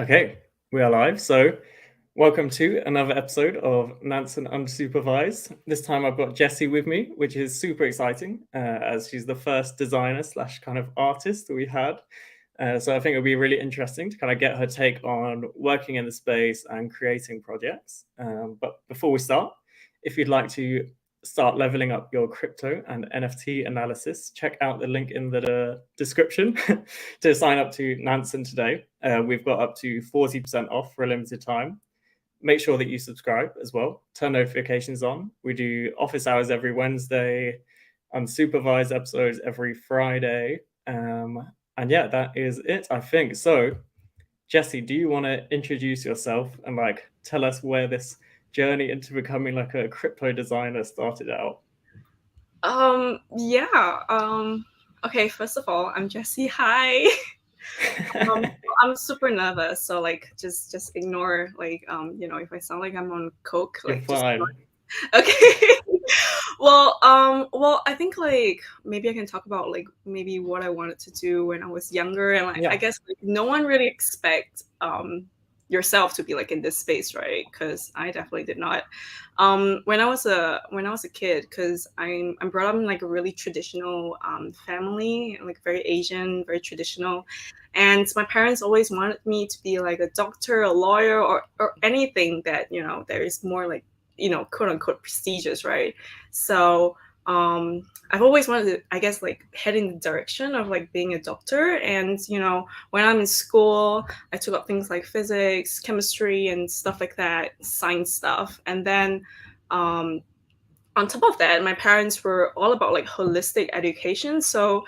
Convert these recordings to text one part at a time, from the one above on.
Okay, we are live. So, welcome to another episode of Nansen Unsupervised. This time I've got Jessie with me, which is super exciting as she's the first designer slash kind of artist that we've had. So, I think it'll be really interesting to kind of get her take on working in the space and creating projects. But before we start, if you'd like to start leveling up your crypto and NFT analysis, check out the link in the description to sign up to Nansen today. We've got up to 40% off for a limited time. Make sure that you subscribe as well. Turn notifications on. We do office hours every Wednesday, unsupervised episodes every Friday. And yeah, that is it, I think. So, Jessie, do you want to introduce yourself and like tell us where this journey into becoming like a crypto designer started out? Yeah. Okay, first of all, I'm Jessie. Hi. I'm super nervous, so like just ignore if I sound like I'm on coke, You're like just ignore. fine. Okay. Well, I think like maybe I can talk about like maybe what I wanted to do when I was younger, and like I Yeah. guess like no one really expect yourself to be like in this space, right? Because I definitely did not. When I was a kid, because I'm brought up in like a really traditional family, like very Asian, very traditional, and my parents always wanted me to be like a doctor, a lawyer, or anything that there is more like quote unquote prestigious, right? So I've always wanted to, I guess, like head in the direction of like being a doctor. And when I'm in school, I took up things like physics, chemistry, and stuff like that, science stuff. And then on top of that, my parents were all about like holistic education, so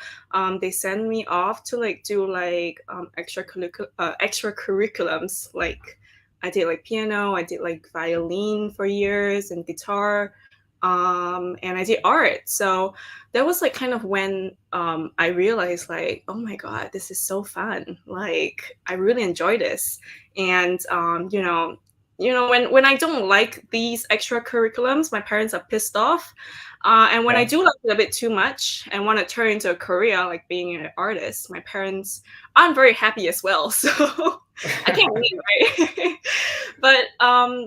they sent me off to like do like extracurriculums. Like I did like piano, I did like violin for years, and guitar, and I did art. So that was like kind of when I realized like, oh my god, this is so fun. Like I really enjoy this, and when I don't like these extracurriculums, my parents are pissed off. And when I Yeah. do like it a bit too much and want to turn into a career, like being an artist, my parents aren't very happy as well. So I can't win, right?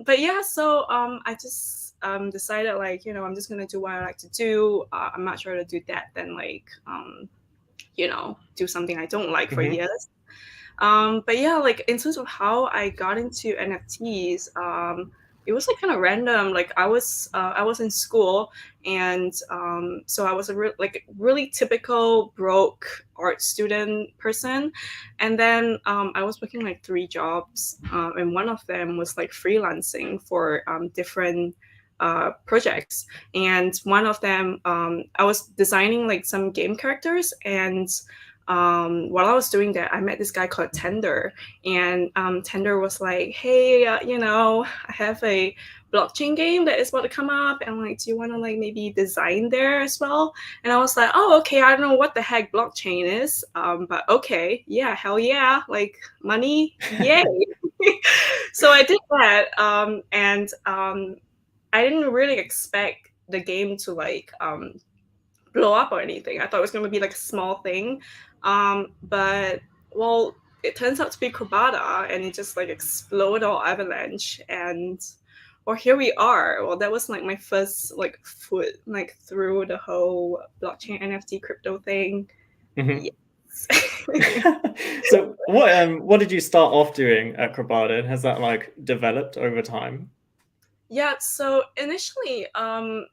but yeah, so I just decided like I'm just gonna do what I like to do. I'm much rather do that than like do something I don't like for Mhm. years. But yeah, like in terms of how I got into NFTs, it was like kind of random. Like I was in school, and so I was a like really typical broke art student person, and then I was working like three jobs, and one of them was like freelancing for different projects, and one of them I was designing like some game characters. And while I was doing that, I met this guy called Tender, and Tender was like, "Hey, I have a blockchain game that is about to come up, and like, do you want to like maybe design there as well?" And I was like, "Oh, okay. I don't know what the heck blockchain is, but okay, yeah, hell yeah, like money, yay!" So I did that, and I didn't really expect the game to like blow up or anything. I thought it was going to be like a small thing, but well, it turns out to be Crabada, and it just like exploded all avalanche. And well, here we are. Well, that was like my first like foot like through the whole blockchain NFT crypto thing. Mhm. Yes. So what did you start off doing at Crabada, and has that like developed over time? Yeah, so initially,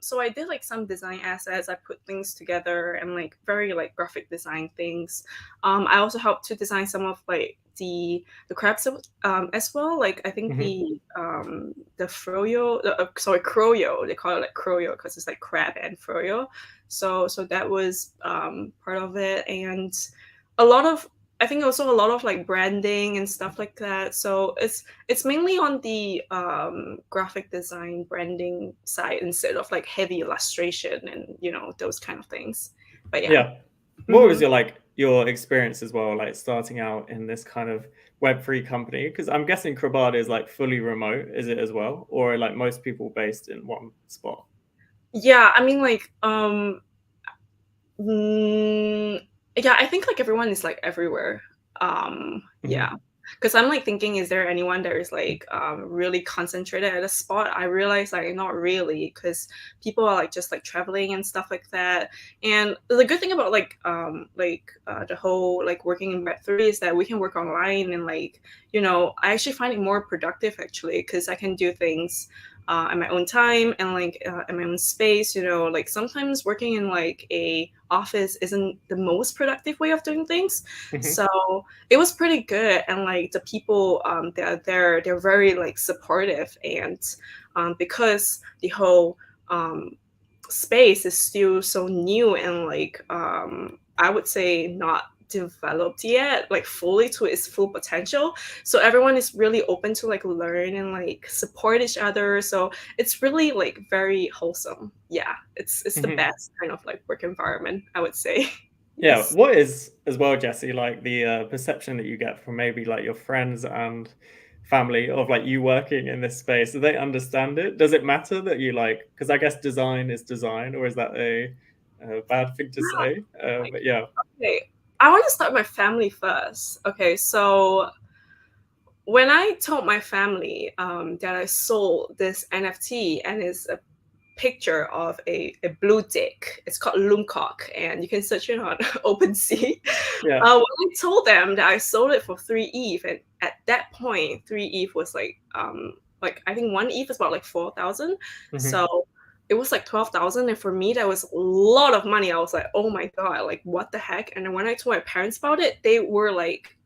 so I did like some design assets. I put things together and like very like graphic design things. I also helped to design some of like the crabs as well. Like I think Mhm. the Froyo, sorry, Croyo. They call it like Croyo because it's like crab and Froyo. So that was part of it, and a lot of I think also a lot of like branding and stuff like that. So it's mainly on the graphic design branding side instead of like heavy illustration and those kind of things. But yeah. Yeah. What was Hmm. your experience as well, like starting out in this kind of Web3 company? Because I'm guessing Crabada is like fully remote, is it as well, or like most people based in one spot? Yeah, I mean like mm, yeah, I think like everyone is like everywhere. Yeah. Mhm. because I'm like thinking, is there anyone that is like really concentrated at a spot? I realize like not really, because people are like just like traveling and stuff like that. And the good thing about the whole like working in Web3 is that we can work online, and like, you know, I actually find it more productive actually, because I can do things at my own time and like in my own space. You know, like sometimes working in like a office isn't the most productive way of doing things. Mhm. So it was pretty good, and like the people that are there, they're very like supportive, and because the whole space is still so new and like I would say not developed yet like fully to its full potential, so everyone is really open to like learn and like support each other, so it's really like very wholesome. Yeah, it's the Mhm. best kind of like work environment, I would say. Yeah, Yes. what is as well, Jesse, like the perception that you get from maybe like your friends and family of like you working in this space? Do they understand it? Does it matter that you like? Because I guess design is design, or is that a bad thing to Yeah, say? But yeah, okay, I want to start my family first. Okay, so when I told my family that I sold this NFT and it's a picture of a blue dick, it's called Loomcock, and you can search it on OpenSea. yeah, When I told them that I sold it for 3 ETH, and at that point, 3 ETH was like I think 1 ETH is about like 4,000. hmm, So it was like 12,000, and for me that was a lot of money. I was like, oh my god, like what the heck? And then when I told my parents about it, they were like,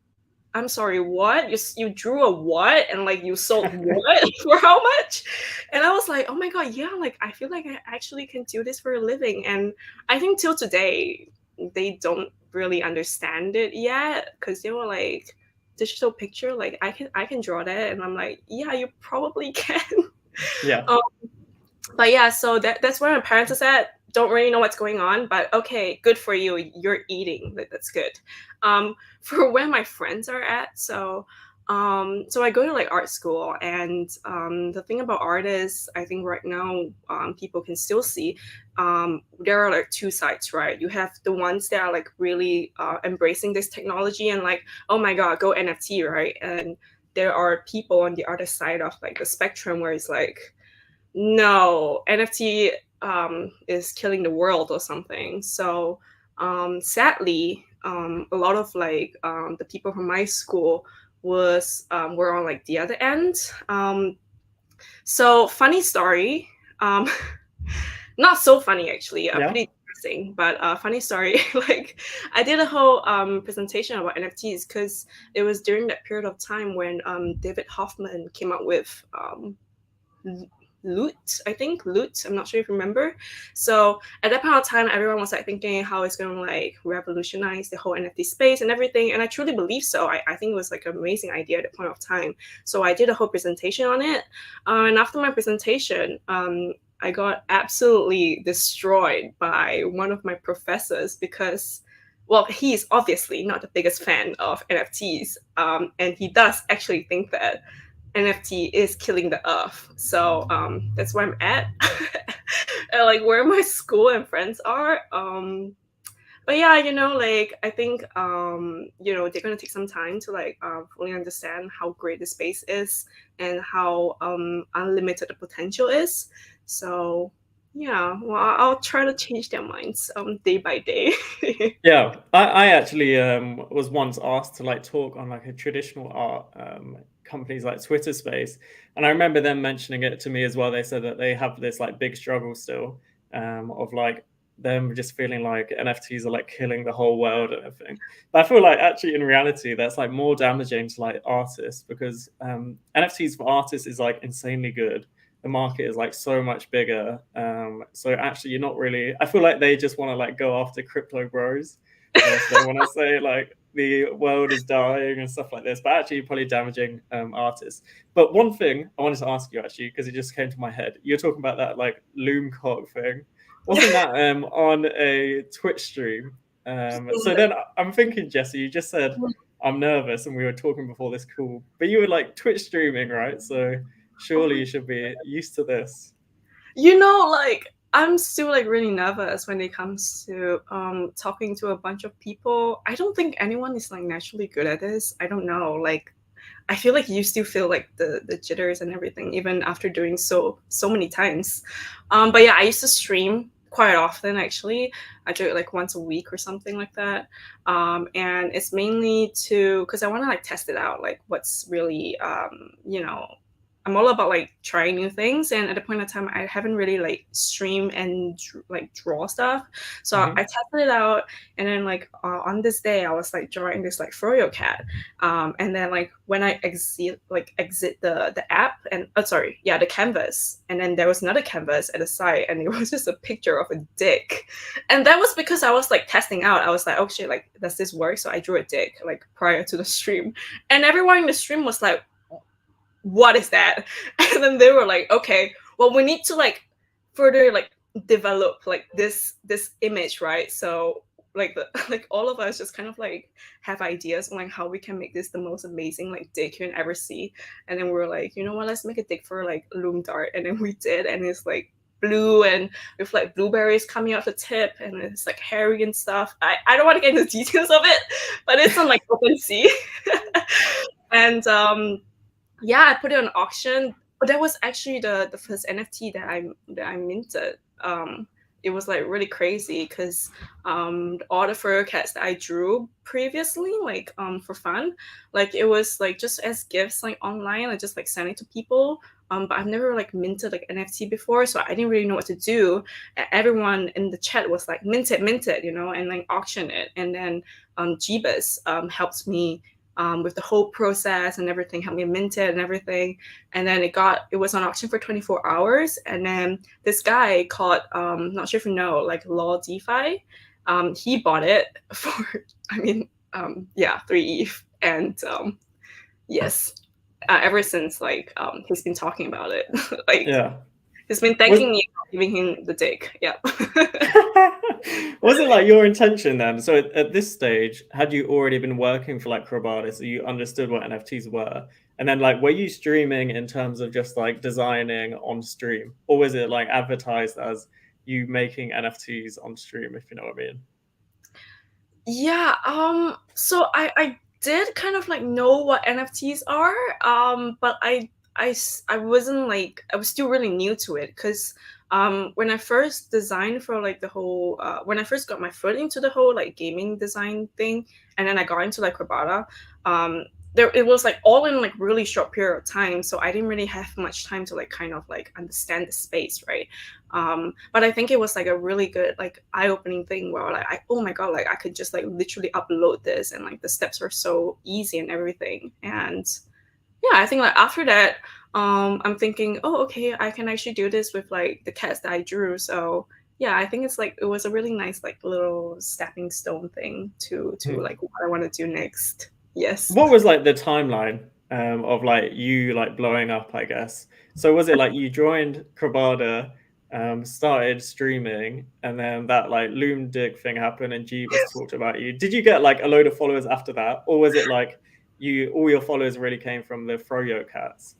I'm sorry, what? You drew a what? And like you sold what for how much? And I was like, oh my god, yeah, like I feel like I actually can do this for a living. And I think till today they don't really understand it yet, because they were like, digital picture, like I can draw that, and I'm like, yeah, you probably can. yeah. um, but yeah, so that's where my parents is at. Don't really know what's going on, but okay, good for you. You're eating. That's good. For where my friends are at, so I go to like art school, and the thing about art is, I think right now people can still see there are like two sides, right? You have the ones that are like really embracing this technology and like, oh my god, go NFT, right? And there are people on the other side of like the spectrum where it's like, no, NFT is killing the world or something. So sadly, a lot of like the people from my school were on like the other end. So funny story, um, not so funny actually, Yeah. pretty depressing, but funny story. Like I did a whole presentation about NFTs because it was during that period of time when David Hoffman came out with loot, I think loot, I'm not sure if you remember. So at that point of time, everyone was like thinking how it's going to like revolutionize the whole NFT space and everything, and I truly believe so. I think it was like an amazing idea at the point of time, so I did a whole presentation on it. And after my presentation, I got absolutely destroyed by one of my professors because, well, he's obviously not the biggest fan of NFTs, and he does actually think that NFT is killing the earth. So that's where I'm at, and like where my school and friends are. But yeah, you know, like I think you know, they're gonna take some time to like fully understand how great the space is and how unlimited the potential is. So yeah, well, I'll try to change their minds day by day. Yeah, I actually was once asked to like talk on like a traditional art companies like Twitter space, and I remember them mentioning it to me as well. They said that they have this like big struggle still of like them just feeling like NFTs are like killing the whole world and everything. But I feel like actually in reality that's like more damaging to like artists because NFTs for artists is like insanely good. The market is like so much bigger. So actually, you're not really. I feel like they just want to like go after crypto bros. So they want to say like the world is dying and stuff like this, but actually probably damaging artists. But one thing I wanted to ask you actually, because it just came to my head, you're talking about that like Loomcock thing. Wasn't that on a Twitch stream? So then I'm thinking, Jesse, you just said I'm nervous, and we were talking before this call, but you were like Twitch streaming, right? So Oh surely my, you should be used to this. you know, like I'm still like really nervous when it comes to talking to a bunch of people. I don't think anyone is like naturally good at this. I don't know. Like I feel like you still feel like the jitters and everything even after doing so many times. But yeah, I used to stream quite often actually. I do it like once a week or something like that. And it's mainly because I want to like test it out, like what's really I'm all about like trying new things, and at the point of time I haven't really like stream and like draw stuff, so I tested it out. And then like on this day I was like drawing this like Froyo Cat, and then like when I exit the app and the canvas, and then there was another canvas at the side and it was just a picture of a dick. And that was because I was like testing out. I was like, oh shit, like does this work? So I drew a dick like prior to the stream, and everyone in the stream was like, what is that? And then they were like, okay, well, we need to like further like develop like this image, right? So like like all of us just kind of like have ideas on like how we can make this the most amazing like dick you can ever see. And then we were like, you know what, let's make a dick for like loom dart. And then we did, and it's like blue and with like blueberries coming off the tip, and it's like hairy and stuff. I don't want to get into the details of it, but it's on like OpenSea. And yeah, I put it on auction. But that was actually the first NFT that I minted. It was like really crazy because all the Froyo Cats that I drew previously, like for fun, like it was like just as gifts like online. I just like sent it to people. But I've never like minted like NFT before, so I didn't really know what to do. Everyone in the chat was like mint it, you know, and like auction it. And then Jeebus helped me with the whole process and everything, helped me mint it and everything. And then it was on auction for 24 hours. And then this guy called, not sure if you know, like Law DeFi, he bought it for, 3 ETH. And yes, ever since like he's been talking about it. Like Yeah. he's been thanking me for giving him the dick. Yeah. Was it like your intention then? So at this stage, had you already been working for like Crabada, so you understood what NFTs were? And then like, were you streaming in terms of just like designing on stream? Or was it like advertised as you making NFTs on stream, if you know what I mean? Yeah, so I did kind of like know what NFTs are, but I wasn't like, I was still really new to it because when I first designed for like the whole when I first got my foot into the whole like gaming design thing, and then I got into like Crabada, it was like all in like really short period of time, so I didn't really have much time to like kind of like understand the space, right? But I think it was like a really good like eye-opening thing where like oh my god, like I could just like literally upload this, and like the steps are so easy and everything. And yeah, I think like after that, I'm thinking, oh okay, I can actually do this with like the cats that I drew. So yeah, I think it's like it was a really nice like little stepping stone thing to like what I want to do next. Yes. What was like the timeline of like you like blowing up, I guess? So was it like you joined Crabada, started streaming, and then that like Loom Dig thing happened and Jeebus talked about you? Did you get like a load of followers after that? Or was it like all your followers really came from the Froyo Cats?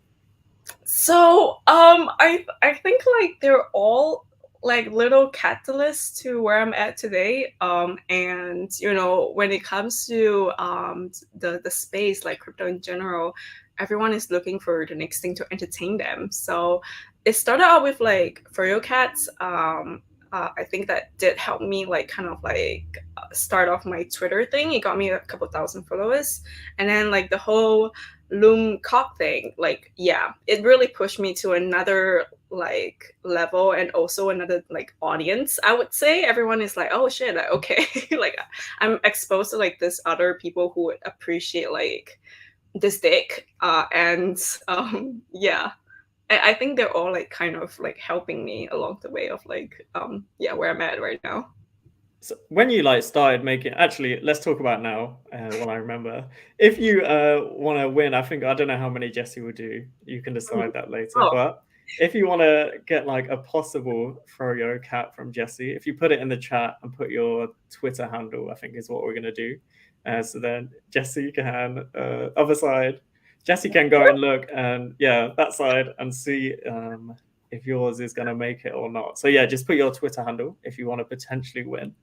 So I think like they're all like little catalysts to where I'm at today. And you know, when it comes to the space, like crypto in general, everyone is looking for the next thing to entertain them. So it started out with like Froyo Cats. I think that did help me like kind of like start off my Twitter thing. It got me a couple thousand followers, and then like the whole loom cock thing, like yeah, it really pushed me to another like level and also another like audience. I would say everyone is like, oh shit, like, okay. Like I'm exposed to like this other people who would appreciate like this dick, and yeah, I think they're all like kind of like helping me along the way of like yeah, where I'm at right now. So when you like started making, actually, let's talk about now. When I remember, if you want to win, I don't know how many Jessie will do. You can decide that later. Oh, But if you want to get like a possible Froyo Cat from Jessie, if you put it in the chat and put your Twitter handle, I think is what we're gonna do. So then Jessie can other side. Jessie can go and look and yeah, that side and see if yours is gonna make it or not. So yeah, just put your Twitter handle if you want to potentially win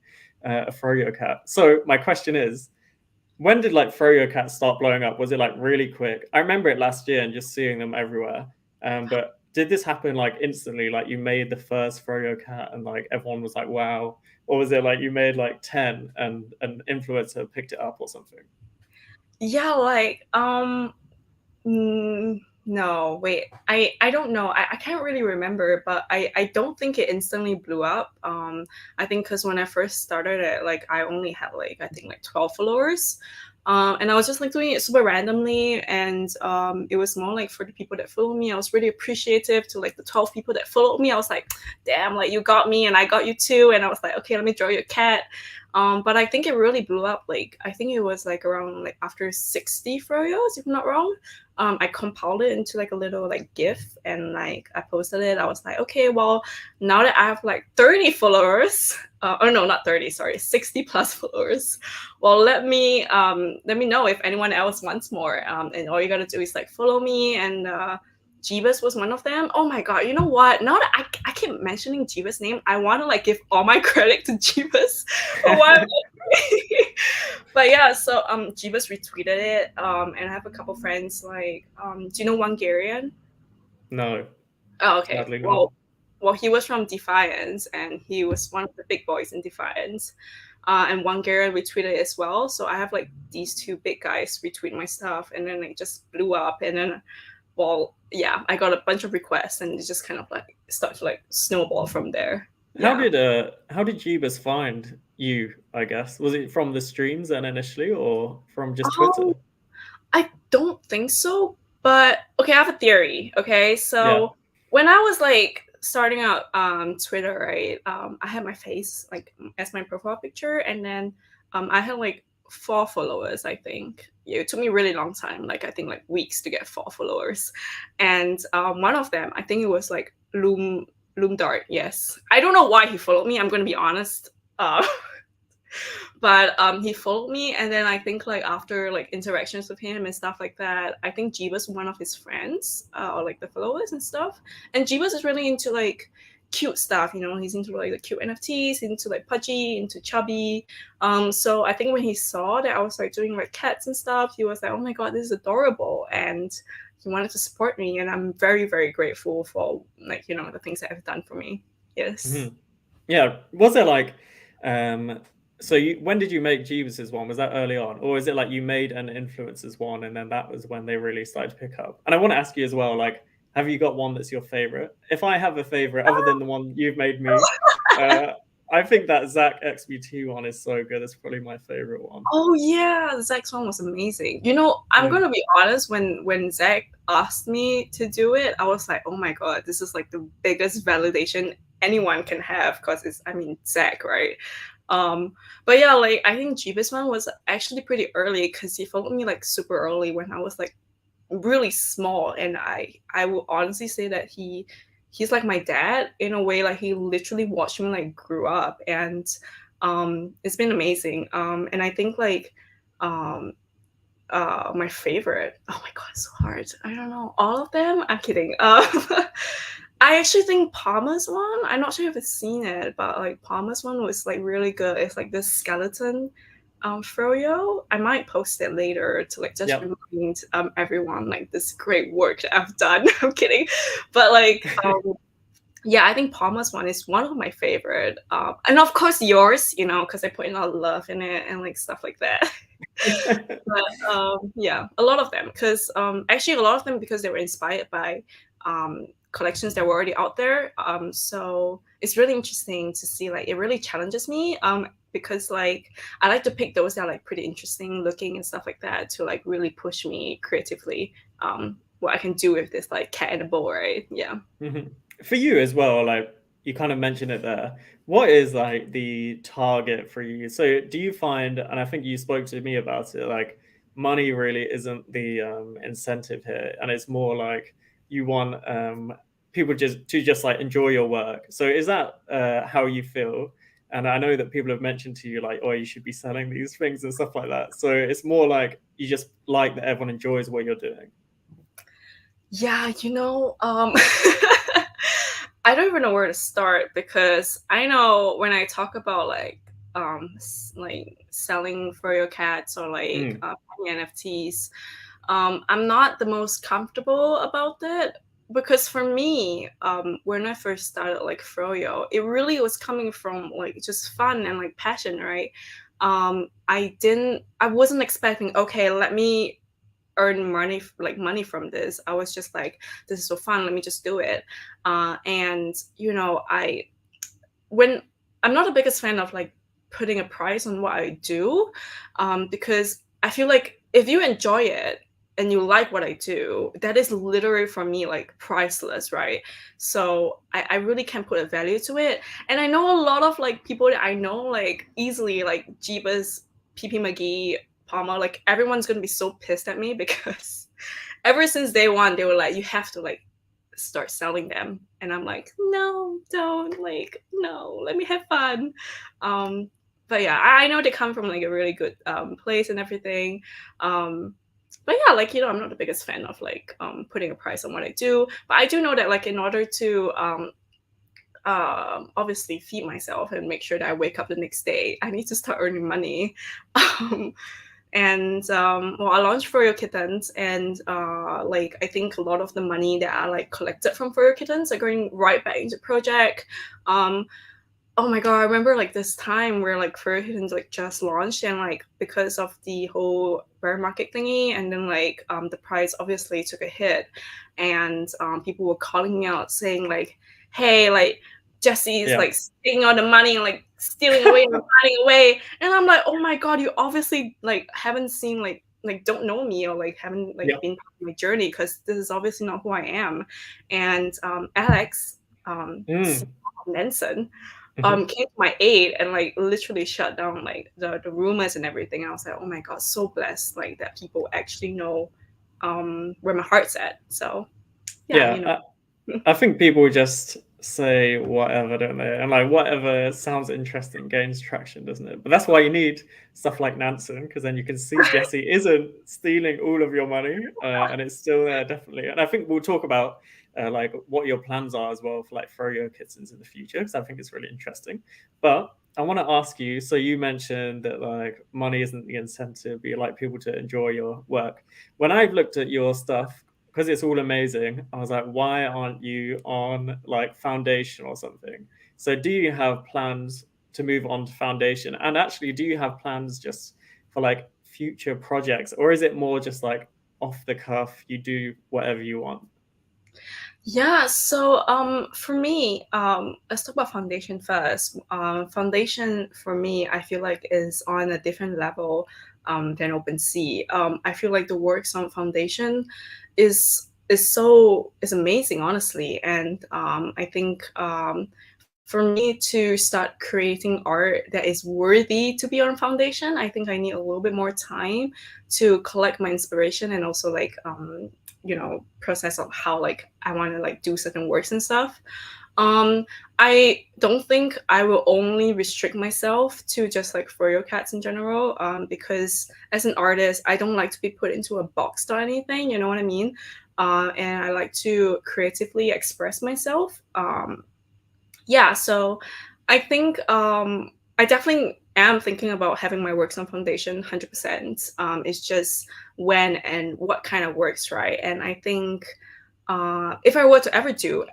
a Froyo Cat. So my question is, when did like Froyo Cats start blowing up? Was it like really quick? I remember it last year and just seeing them everywhere. But did this happen like instantly? Like you made the first Froyo Cat and like everyone was like, wow. Or was it like you made like 10 and an influencer picked it up or something? Yeah, like no, wait. I don't know. I can't really remember, but I don't think it instantly blew up. I think because when I first started it, like I only had like I think like 12 followers. And I was just like doing it super randomly, and it was more like for the people that follow me. I was really appreciative to like the 12 people that followed me. I was like, damn, like you got me and I got you too. And I was like, okay, let me draw you a cat. But I think it really blew up. Like I think it was like around like after 60 froyos, if I'm not wrong. I compiled it into like a little like GIF and like I posted it. I was like, okay, well, now that I have like 30 followers, oh no, not 30, sorry, 60 plus followers. Well, let me know if anyone else wants more. And all you gotta do is like follow me, and Jeebus was one of them. Oh my god, you know what? Now that I keep mentioning Jeebus' name, I want to like give all my credit to Jeebus for what. But yeah, so Jeebus retweeted it, and I have a couple friends like do you know Wangarian? No, Oh, okay. sadly not. Well, he was from Defiance, and he was one of the big boys in Defiance. And Wangarian retweeted it as well. So I have like these two big guys retweet my stuff, and then it just blew up. And then, well, yeah, I got a bunch of requests, and it just kind of like started to like snowball from there. Yeah. How did Jeebus find you, I guess? Was it from the streams then initially or from just Twitter? Um, I don't think so, but okay, I have a theory. Okay, Yeah. so when I was like starting out Twitter, right, I had my face like as my profile picture, and then I had like 4 followers. I think yeah, it took me a really long time, like I think like weeks to get 4 followers, and one of them, I think it was like Loom Dart. Yes, I don't know why he followed me. I'm gonna be honest. But he followed me, and then I think like after like interactions with him and stuff like that, I think Jeebus one of his friends, or like the followers and stuff. And Jeebus is really into like cute stuff, you know. He's into like the cute NFTs, into like Pudgy, into Chubby. So I think when he saw that I was like doing like cats and stuff, he was like, oh my god, this is adorable, and he wanted to support me, and I'm very very grateful for like you know the things that have done for me. Yes. Mm-hmm. Yeah. Was there like um so when did you make Jeebus's one? Was that early on? Or is it like you made an influencers one and then that was when they really started to pick up? And I want to ask you as well, like, have you got one that's your favorite? If I have a favorite other than the one you've made me, uh I think that Zach XBT one is so good. It's probably my favorite one. Oh yeah, the Zach song was amazing. You know, I'm Mm. gonna be honest. When Zach asked me to do it, I was like, oh my god, this is like the biggest validation anyone can have because it's I mean Zach, right? Um, but yeah, like I think Jeebus one was actually pretty early because he followed me like super early when I was like really small, and I will honestly say that he's like my dad in a way. Like he literally watched me like grew up, and it's been amazing. And I think like um my favorite, oh my god, it's so hard, I don't know, all of them, I'm kidding. I actually think Palmer's one, I'm not sure if it's seen it, but like Palmer's one was like really good. It's like this skeleton froyo. I might post it later to like just Yep. remind everyone like this great work that I've done. I'm kidding, but like yeah, I think Palmer's one is one of my favorite, and of course yours, you know, because I put in a lot of love in it and like stuff like that. But yeah, a lot of them because actually a lot of them because they were inspired by collections that were already out there. So it's really interesting to see, like it really challenges me, because like I like to pick those that are like pretty interesting looking and stuff like that to like really push me creatively, what I can do with this like cat and a bowl, right? Yeah. Mhm. For you as well, like you kind of mentioned it there. What is like the target for you? So do you find, and I think you spoke to me about it, like money really isn't the incentive here, and it's more like you want people just like enjoy your work. So is that how you feel? And I know that people have mentioned to you like, oh, you should be selling these things and stuff like that. So it's more like you just like that everyone enjoys what you're doing. Yeah, you know, I don't even know where to start because I know when I talk about like like selling Froyo Cats or like Mm. NFTs. I'm not the most comfortable about it because for me, when I first started like Froyo, it really was coming from like just fun and like passion, right? I wasn't expecting, okay, let me earn money, like money from this. I was just like, this is so fun, let me just do it. And you know, when I'm not the biggest fan of like putting a price on what I do, because I feel like if you enjoy it and you like what I do, that is literally for me like priceless, right? So I really can't put a value to it. And I know a lot of like people that I know like easily, like Jeebus, PP McGee, Palmer, like everyone's gonna be so pissed at me because ever since day one they were like, you have to like start selling them, and I'm like, no, don't, like, no, let me have fun. But yeah, I know they come from like a really good place and everything. But yeah, like, you know, I'm not the biggest fan of like putting a price on what I do, but I do know that like in order to obviously feed myself and make sure that I wake up the next day, I need to start earning money. um, and well, I launched Froyo Kittens, and like I think a lot of the money that I like collected from Froyo Kittens are going right back into the project. Um, oh my god, I remember like this time where like Froyo Kittens like just launched, and like because of the whole bear market thingy, and then like the price obviously took a hit, and people were calling me out saying like, hey, like Jesse's Yeah. like stealing all the money and like stealing away and running away. And I'm like, oh my god, you obviously like haven't seen like don't know me or like haven't like Yeah. been part of my journey, because this is obviously not who I am. And Alex, Mm. Nansen, Mhm. came to my aid and like literally shut down like the rumors and everything. I was like, oh my god, so blessed like that people actually know where my heart's at. So yeah, you Yeah. know. I think people just say whatever, don't they? And like whatever sounds interesting gains traction, doesn't it? But that's why you need stuff like Nansen, because then you can see Jessie isn't stealing all of your money, and it's still there, definitely. And I think we'll talk about like what your plans are as well for like Froyo Kittens in the future, because I think it's really interesting. But I want to ask you. So you mentioned that like money isn't the incentive, but you like people to enjoy your work. When I've looked at your stuff, because it's all amazing, I was like, why aren't you on like foundation or something? So do you have plans to move on to foundation? And actually, do you have plans just for like future projects? Or is it more just like off the cuff, you do whatever you want? Yeah, so for me, let's talk about foundation first. Foundation for me, I feel like is on a different level than OpenSea. I feel like the works on foundation is amazing, honestly, and I think for me to start creating art that is worthy to be on foundation, I think I need a little bit more time to collect my inspiration and also like you know, process of how like I want to like do certain works and stuff. um I don't think I will only restrict myself to just like Froyo Cats in general, because as an artist I don't like to be put into a box or anything, you know what I mean. And I like to creatively express myself. Yeah, so I think I definitely am thinking about having my works on foundation 100%. It's just when and what kind of works, right? And I think if I were to ever do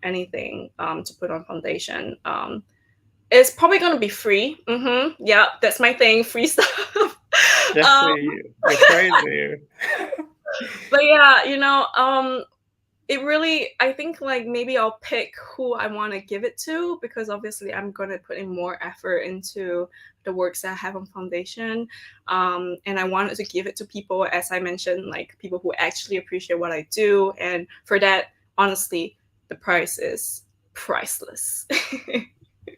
anything to put on foundation, it's probably going to be free. Yeah, that's my thing, free stuff. um, Jesse, you're crazy. but yeah, you know, it really, I think like maybe I'll pick who I want to give it to, because obviously I'm going to put in more effort into the works that I have on foundation. And I wanted to give it to people, as I mentioned, like people who actually appreciate what I do. And for that, honestly, the price is priceless.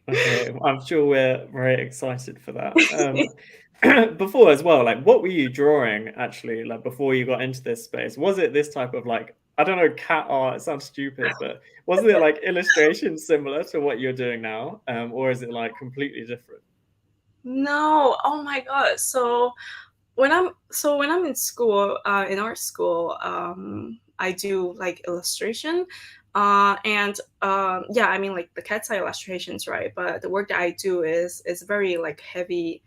Okay, I'm sure we're very excited for that. Before as well, like what were you drawing actually, like before you got into this space? Was it this type of like, I don't know, cat art, it sounds stupid, but wasn't it like illustration similar to what you're doing now? Or is it like completely different? No, oh my god. So when I'm in school, in art school, I do like illustration. Yeah, I mean, like the cat's eye illustrations, right? But the work that I do is very like heavy,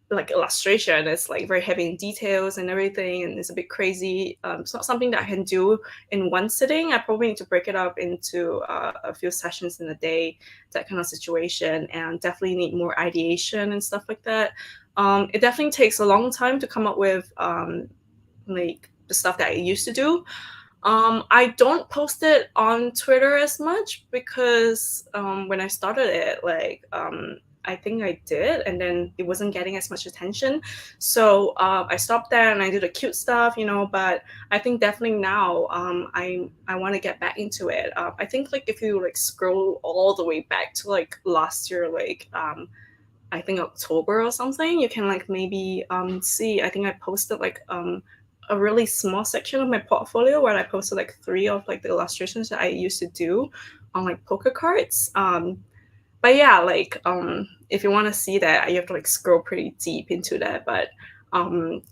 like illustration. It's like very heavy in details and everything, and it's a bit crazy. It's not something that I can do in one sitting. I probably need to break it up into a few sessions in a day, that kind of situation, and definitely need more ideation and stuff like that. It definitely takes a long time to come up with like the stuff that I used to do. I don't post it on Twitter as much because when I started it, like I think I did, and then it wasn't getting as much attention. So I stopped there and I did the cute stuff, you know. But I think definitely now I want to get back into it. I think like if you like scroll all the way back to like last year, like I think October or something, you can like maybe see. I think I posted like a really small section of my portfolio where I posted like 3 of like the illustrations that I used to do on like poker cards. But yeah, like if you want to see that, you have to like scroll pretty deep into that. But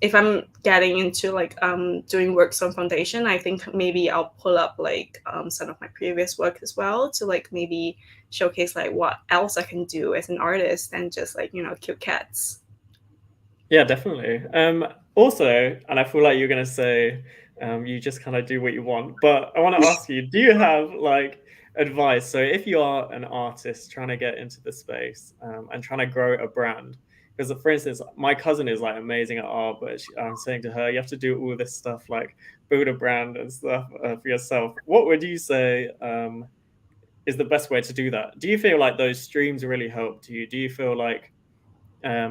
if I'm getting into like doing works on foundation, I think maybe I'll pull up like some of my previous work as well to like maybe showcase like what else I can do as an artist and just like, you know, cute cats. Yeah, definitely. Also, and I feel like you're gonna say, you just kind of do what you want, but I want to ask you, do you have like advice? So if you are an artist trying to get into the space, and trying to grow a brand, because for instance, my cousin is like amazing at art, but I'm saying to her, you have to do all this stuff like build a brand and stuff for yourself. What would you say, is the best way to do that? Do you feel like those streams really helped you? Do you feel like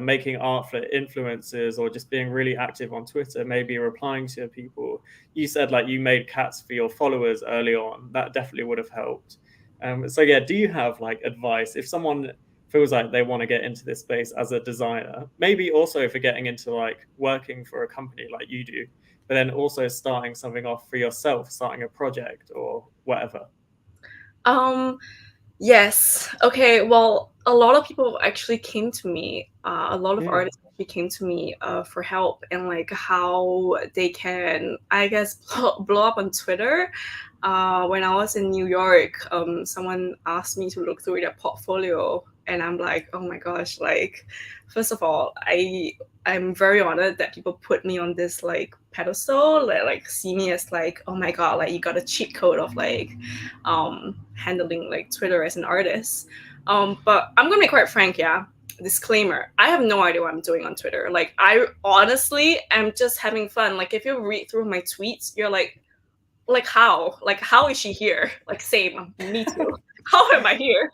making art for influencers or just being really active on Twitter, maybe replying to people? You said like you made cats for your followers early on. That definitely would have helped. So yeah, do you have like advice if someone feels like they want to get into this space as a designer, maybe also for getting into like working for a company like you do, but then also starting something off for yourself, starting a project or whatever? Um, Yes. Okay. Well, a lot of people actually came to me. A lot of Mm. artists actually came to me for help and like how they can, I guess, blow up on Twitter. When I was in New York, someone asked me to look through their portfolio, and I'm like, oh my gosh! Like, first of all, I'm very honored that people put me on this like pedestal, like see me as like, oh my god, like you got a cheat code of like handling like Twitter as an artist. But I'm gonna be quite frank, yeah. Disclaimer: I have no idea what I'm doing on Twitter. Like, I honestly am just having fun. Like, if you read through my tweets, you're like how? Like, how is she here? Like, same, me too. How am I here?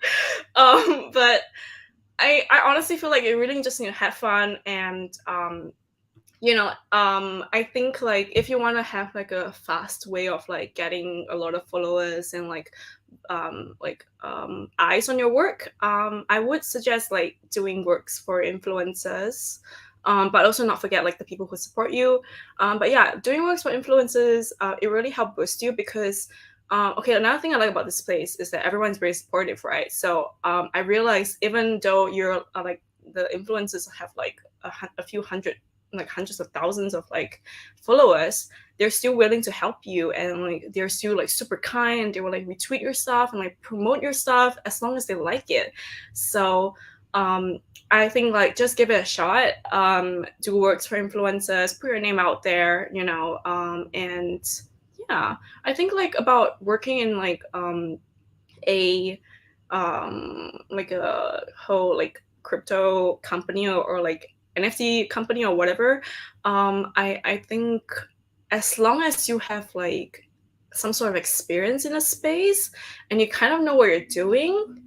But I honestly feel like you really just need to have fun and you know, I think like if you want to have like a fast way of like getting a lot of followers and eyes on your work, I would suggest like doing works for influencers, but also not forget like the people who support you. But yeah, doing works for influencers, it really help boost you because okay, another thing I like about this place is that everyone's very supportive, right? So I realized even though you're like the influencers have like a few hundred, like hundreds of thousands of like followers, they're still willing to help you, and like they're still like super kind. They will like retweet your stuff and like promote your stuff as long as they like it. So I think like just give it a shot. Do works for influencers, put your name out there, you know. And yeah, I think like about working in a like a whole like crypto company or like NFT company or whatever. I think as long as you have like some sort of experience in a space and you kind of know what you're doing,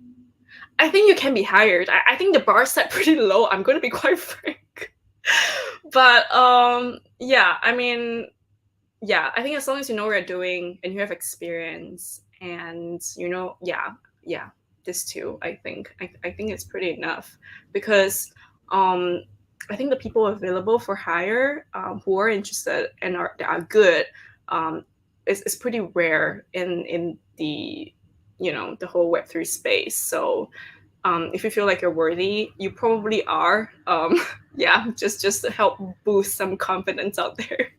I think you can be hired. I think the bar set pretty low. I'm going to be quite frank. But yeah, I mean, yeah, I think as long as you know what you're doing and you have experience and you know, yeah, this too, I think it's pretty enough because um, I think the people available for hire who are interested and are good um, is pretty rare in the, you know, the whole Web3 space. So if you feel like you're worthy, you probably are. Yeah, just to help boost some confidence out there.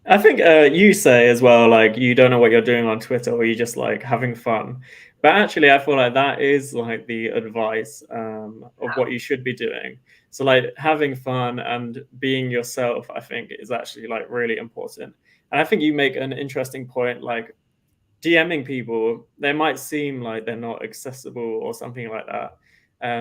I think you say as well, like you don't know what you're doing on Twitter, or you just like having fun. But actually, I feel like that is like the advice of what you should be doing. So like having fun and being yourself, I think is actually like really important. And I think you make an interesting point, like DMing people, they might seem like they're not accessible or something like that.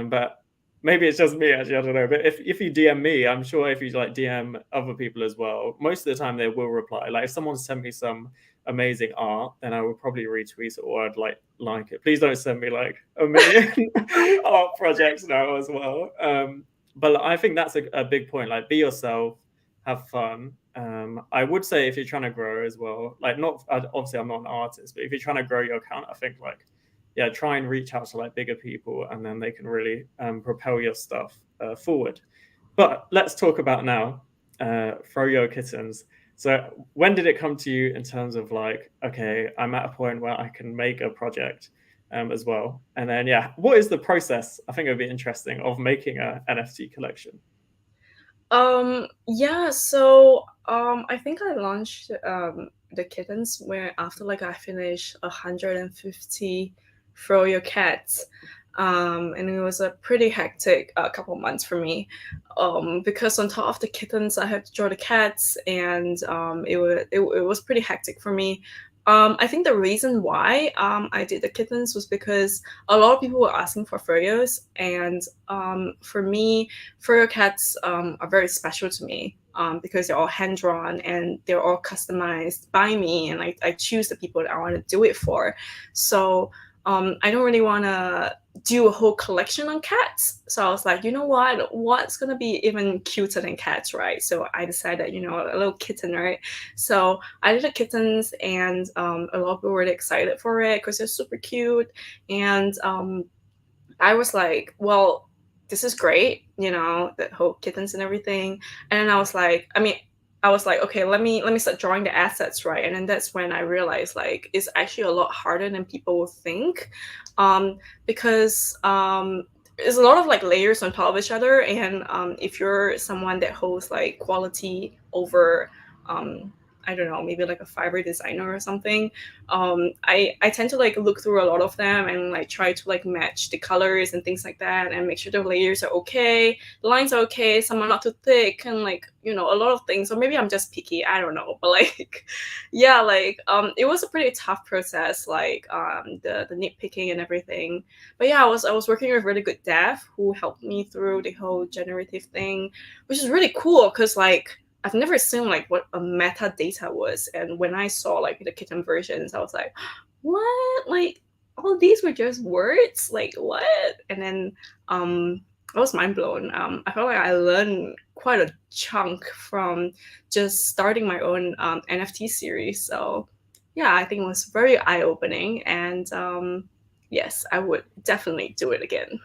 But maybe it's just me actually, I don't know. But if you DM me, I'm sure if you like DM other people as well, most of the time they will reply. Like if someone sent me some amazing art, then I would probably retweet it or I'd like it. Please don't send me like a million art projects now as well. But I think that's a big point. Like be yourself, have fun. I would say if you're trying to grow as well, like not obviously I'm not an artist, but if you're trying to grow your account, I think like yeah, try and reach out to like bigger people, and then they can really propel your stuff forward. But let's talk about now Froyo Kittens. So when did it come to you in terms of like, okay, I'm at a point where I can make a project as well, and then yeah, what is the process? I think it would be interesting of making a NFT collection. Yeah, so I think I launched the kittens where after like I finished 150 Froyo Cats. And it was a pretty hectic couple months for me. Because on top of the kittens I had to draw the cats, and it was pretty hectic for me. I think the reason why I did the kittens was because a lot of people were asking for furrios, and for me, Froyo Cats are very special to me because they're all hand drawn and they're all customized by me, and I choose the people that I want to do it for. So I don't really want to do a whole collection on cats. So I was like, you know what? What's going to be even cuter than cats, right? So I decided, a little kitten, right? So I did the kittens, and a lot of people were really excited for it because they're super cute. And I was like, well, this is great, the whole kittens and everything. And then I was like, okay, let me start drawing the assets, right? And then that's when I realized like it's actually a lot harder than people will think, because there's a lot of like layers on top of each other, and if you're someone that holds like quality over um, I don't know, maybe like a fiber designer or something. I tend to like look through a lot of them and like try to like match the colors and things like that, and make sure the layers are okay, the lines are okay, some are not too thick, and like a lot of things. Or maybe I'm just picky, I don't know. But like yeah, like it was a pretty tough process, like the nitpicking and everything. But yeah, I was working with really good dev who helped me through the whole generative thing, which is really cool because like I've never seen like what a metadata was. And when I saw like the kitten versions, I was like, what? Like all these were just words? Like what? And then I was mind blown. I felt like I learned quite a chunk from just starting my own NFT series. So yeah, I think it was very eye opening. And yes, I would definitely do it again.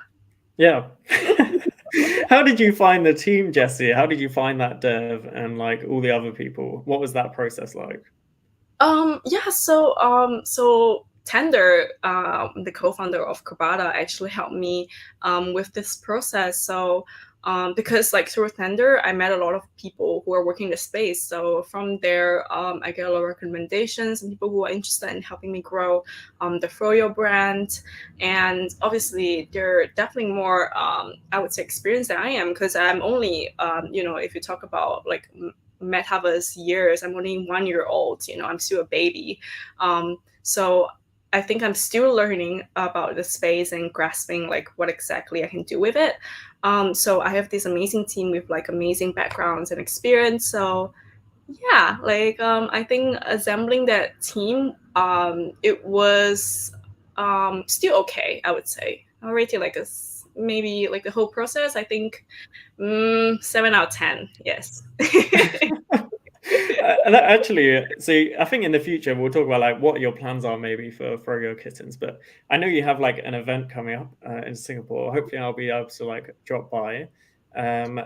Yeah. How did you find the team, Jesse? How did you find that dev and like all the other people? What was that process like? Yeah, so Tender, the co-founder of Crabada, actually helped me with this process. So because like through Tender, I met a lot of people who are working the space. So from there, I get a lot of recommendations and people who are interested in helping me grow the Froyo brand. And obviously, they're definitely more, I would say, experienced than I am, because I'm only, if you talk about like metaverse years, I'm only 1 year old, I'm still a baby. So I think I'm still learning about the space and grasping like what exactly I can do with it. So I have this amazing team with like amazing backgrounds and experience. So yeah, like I think assembling that team, it was still okay, I would say. I'll rate it like maybe like the whole process, I think 7 out of 10. Yes. And actually, so I think in the future we'll talk about like what your plans are maybe for Froyo Kittens. But I know you have like an event coming up in Singapore. Hopefully, I'll be able to like drop by um,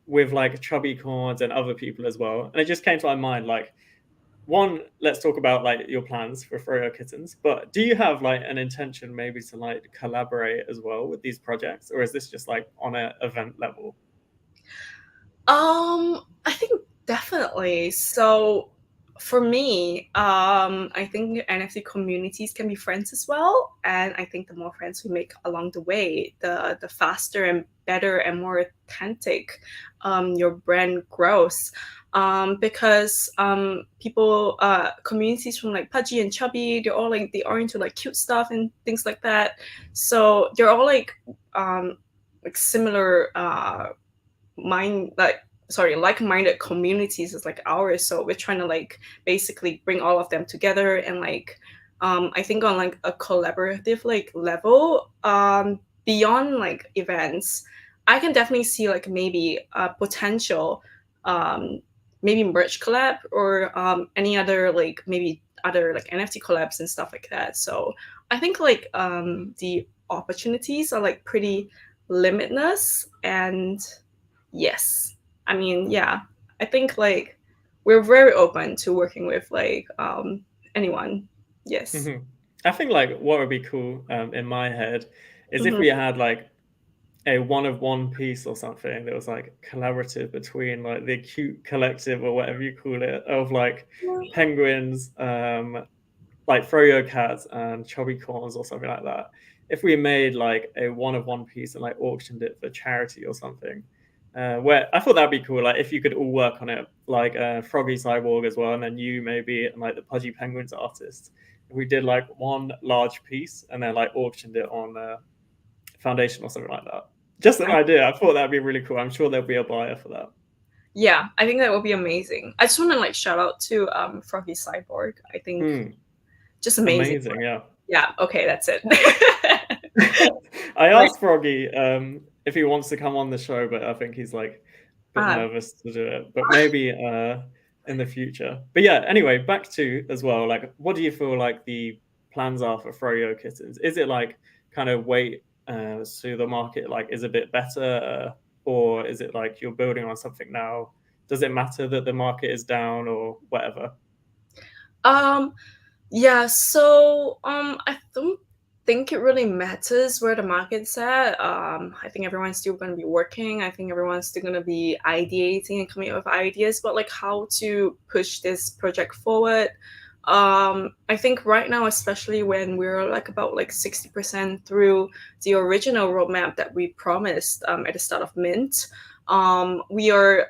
with like chubby corns and other people as well. And it just came to my mind like one, let's talk about like your plans for Froyo Kittens. But do you have like an intention maybe to like collaborate as well with these projects, or is this just like on an event level? I think definitely. So For me, I think NFT communities can be friends as well, and I think the more friends we make along the way, the faster and better and more authentic your brand grows. Because people, communities from like Pudgy and Chubby, they are into like cute stuff and things like that. So they're all like similar mind like like-minded communities as like ours, so we're trying to like basically bring all of them together and like I think on like a collaborative like level, beyond like events, I can definitely see like maybe a potential um maybe merch collab or any other like maybe other like NFT collabs and stuff like that. So I think like the opportunities are like pretty limitless. And yes. I mean, yeah. I think like we're very open to working with like anyone. Yes. Mhm. I think like what would be cool in my head is if Mhm. we had like a one of one piece or something that was like collaborative between like the cute collective or whatever you call it of like penguins, like Froyo Cats and chubby corns or something like that. If we made like a one of one piece and like auctioned it for charity or something, where I thought that'd be cool. Like if you could all work on it, like Froggy Cyborg as well, and then you maybe and like the Pudgy Penguins artist. If we did like one large piece and then like auctioned it on Foundation or something like that. Just an idea. I thought that'd be really cool. I'm sure there'll be a buyer for that. Yeah, I think that would be amazing. I just want to like shout out to Froggy Cyborg. I think just amazing. Amazing, yeah. Yeah, okay, that's it. I Like, asked Froggy if he wants to come on the show, but I think he's like a bit nervous to do it. But maybe in the future. But yeah, anyway, back to as well, like what do you feel like the plans are for Froyo Kittens? Is it like kind of wait so the market like is a bit better, or is it like you're building on something now? Does it matter that the market is down or whatever? yeah, so I don't think it really matters where the market's at. I think everyone's still gonna be working. I think everyone's still gonna be ideating and coming up with ideas about like how to push this project forward. I think right now, especially when we're like about like 60% through the original roadmap that we promised at the start of Mint, we are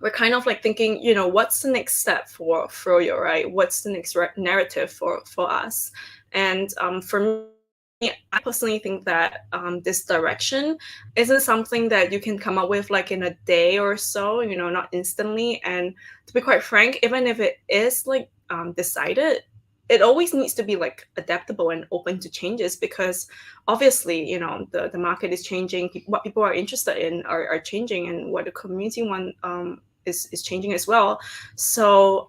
we're kind of like thinking, what's the next step for Froyo, right? What's the next narrative for us? And for me, I personally think that this direction isn't something that you can come up with like in a day or so, not instantly. And to be quite frank, even if it is like decided, it always needs to be like adaptable and open to changes, because obviously, the market is changing. What people are interested in are changing, and what the community want is changing as well. So